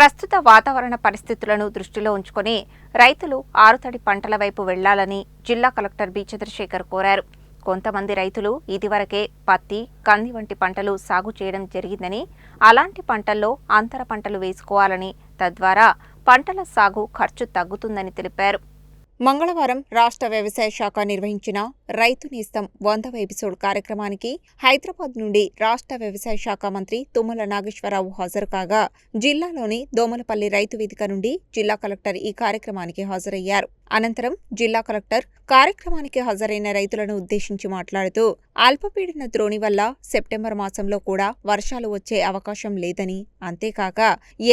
ప్రస్తుత వాతావరణ పరిస్థితులను దృష్టిలో ఉంచుకొని రైతులు ఆరుతడి పంటల వైపు వెళ్లాలని జిల్లా కలెక్టర్ బి చంద్రశేఖర్ కోరారు. కొంతమంది రైతులు ఇదివరకే పత్తి, కంది వంటి పంటలు సాగు చేయడం జరిగిందని, అలాంటి పంటల్లో అంతర పంటలు వేసుకోవాలని, తద్వారా పంటల సాగు ఖర్చు తగ్గుతుందని తెలిపారు. మంగళవారం రాష్ట్ర వ్యవసాయ శాఖ నిర్వహించిన రైతు నేస్తం 100వ ఎపిసోడ్ కార్యక్రమానికి హైదరాబాద్ నుండి రాష్ట్ర వ్యవసాయ శాఖ మంత్రి తుమ్మల నాగేశ్వరరావు హాజరు కాగా, జిల్లాలోని దోమలపల్లి రైతు వేదిక నుండి జిల్లా కలెక్టర్ ఈ కార్యక్రమానికి హాజరయ్యారు. అనంతరం జిల్లా కలెక్టర్ కార్యక్రమానికి హాజరైన రైతులను ఉద్దేశించి మాట్లాడుతూ, అల్పపీడన ద్రోణి వల్ల సెప్టెంబర్ మాసంలో కూడా వర్షాలు వచ్చే అవకాశం లేదని, అంతేకాక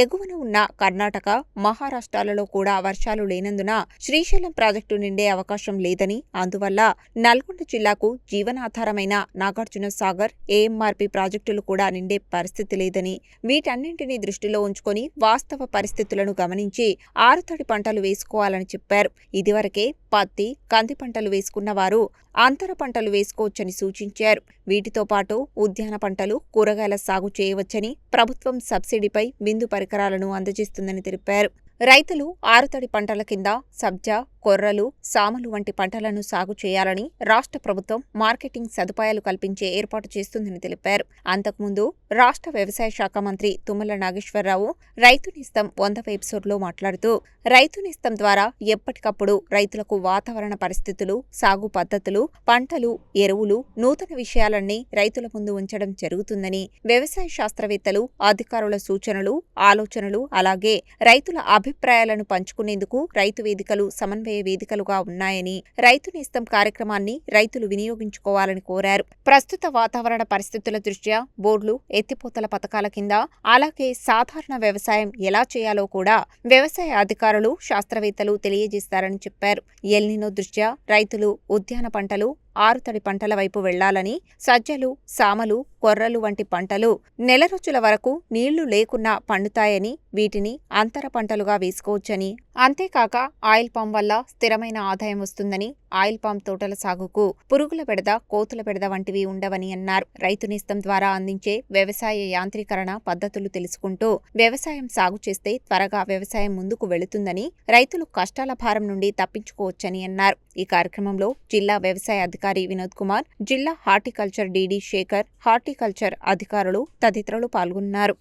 ఎగువన ఉన్న కర్ణాటక, మహారాష్ట్రాలలో కూడా వర్షాలు లేనందున శ్రీశైలం ప్రాజెక్టు నిండే అవకాశం లేదని, అందువల్ల నల్గొండ జిల్లాకు జీవనాధారమైన నాగార్జున సాగర్, ఏఎంఆర్పీ ప్రాజెక్టులు కూడా నిండే పరిస్థితి లేదని, వీటన్నింటినీ దృష్టిలో ఉంచుకొని వాస్తవ పరిస్థితులను గమనించి ఆరుతడి పంటలు వేసుకోవాలని చెప్పారు. ఇదివరకే పత్తి, కంది పంటలు వేసుకున్న వారు అంతర పంటలు వేసుకోవచ్చని సూచించారు. వీటితో పాటు ఉద్యాన పంటలు, కూరగాయల సాగు చేయవచ్చని, ప్రభుత్వం సబ్సిడీపై బిందు పరికరాలను అందజేస్తుందని తెలిపారు. రైతులు ఆరుతడి పంటల కింద సబ్జా, కొర్రలు, సామలు వంటి పంటలను సాగు చేయాలని రాష్ట్ర ప్రభుత్వం మార్కెటింగ్ సదుపాయాలు కల్పించే ఏర్పాటు చేస్తుందని తెలిపారు. అంతకుముందు రాష్ట్ర వ్యవసాయ శాఖ మంత్రి తుమ్మల నాగేశ్వరరావు రైతు నేస్తం 100వ ఎపిసోడ్లో మాట్లాడుతూ, రైతు నేస్తం ద్వారా ఎప్పటికప్పుడు రైతులకు వాతావరణ పరిస్థితులు, సాగు పద్ధతులు, పంటలు, ఎరువులు, నూతన విషయాలన్నీ రైతుల ముందు ఉంచడం జరుగుతుందని, వ్యవసాయ శాస్త్రవేత్తలు, అధికారుల సూచనలు, ఆలోచనలు, అలాగే రైతుల అభిప్రాయాలను పంచుకునేందుకు రైతు వేదికలు సమన్వయ వేదికలుగా ఉన్నాయని, రైతు నేస్తం కార్యక్రమాన్ని రైతులు వినియోగించుకోవాలని కోరారు. ప్రస్తుత వాతావరణ పరిస్థితుల దృష్ట్యా బోర్డులు, ఎత్తిపోతల పథకాల కింద, అలాగే సాధారణ వ్యవసాయం ఎలా చేయాలో కూడా వ్యవసాయ అధికారులు, శాస్త్రవేత్తలు తెలియజేస్తారని చెప్పారు. ఎల్నినో దృష్ట్యా రైతులు ఉద్యాన పంటలు, ఆరుతడి పంటల వైపు వెళ్లాలని, సజ్జలు, సామలు, కొర్రలు వంటి పంటలు నెల రోజుల వరకు నీళ్లు లేకున్నా పండుతాయని, వీటిని అంతర పంటలుగా వేసుకోవచ్చని, అంతేకాక ఆయిల్ పామ్ వల్ల స్థిరమైన ఆదాయం వస్తుందని, ఆయిల్ పామ్ తోటల సాగుకు పురుగుల బెడద, కోతుల బెడద వంటివి ఉండవని అన్నారు. రైతు నేస్తం ద్వారా అందించే వ్యవసాయ యాంత్రీకరణ పద్ధతులు తెలుసుకుంటూ వ్యవసాయం సాగు చేస్తే త్వరగా వ్యవసాయం ముందుకు వెళుతుందని, రైతులు కష్టాల భారం నుండి తప్పించుకోవచ్చని అన్నారు. ఈ కార్యక్రమంలో జిల్లా వ్యవసాయ అధికారి వినోద్ కుమార్, జిల్లా హార్టికల్చర్ డీడీ శేఖర్, హార్టికల్చర్ అధికారులు తదితరులు పాల్గొన్నారు.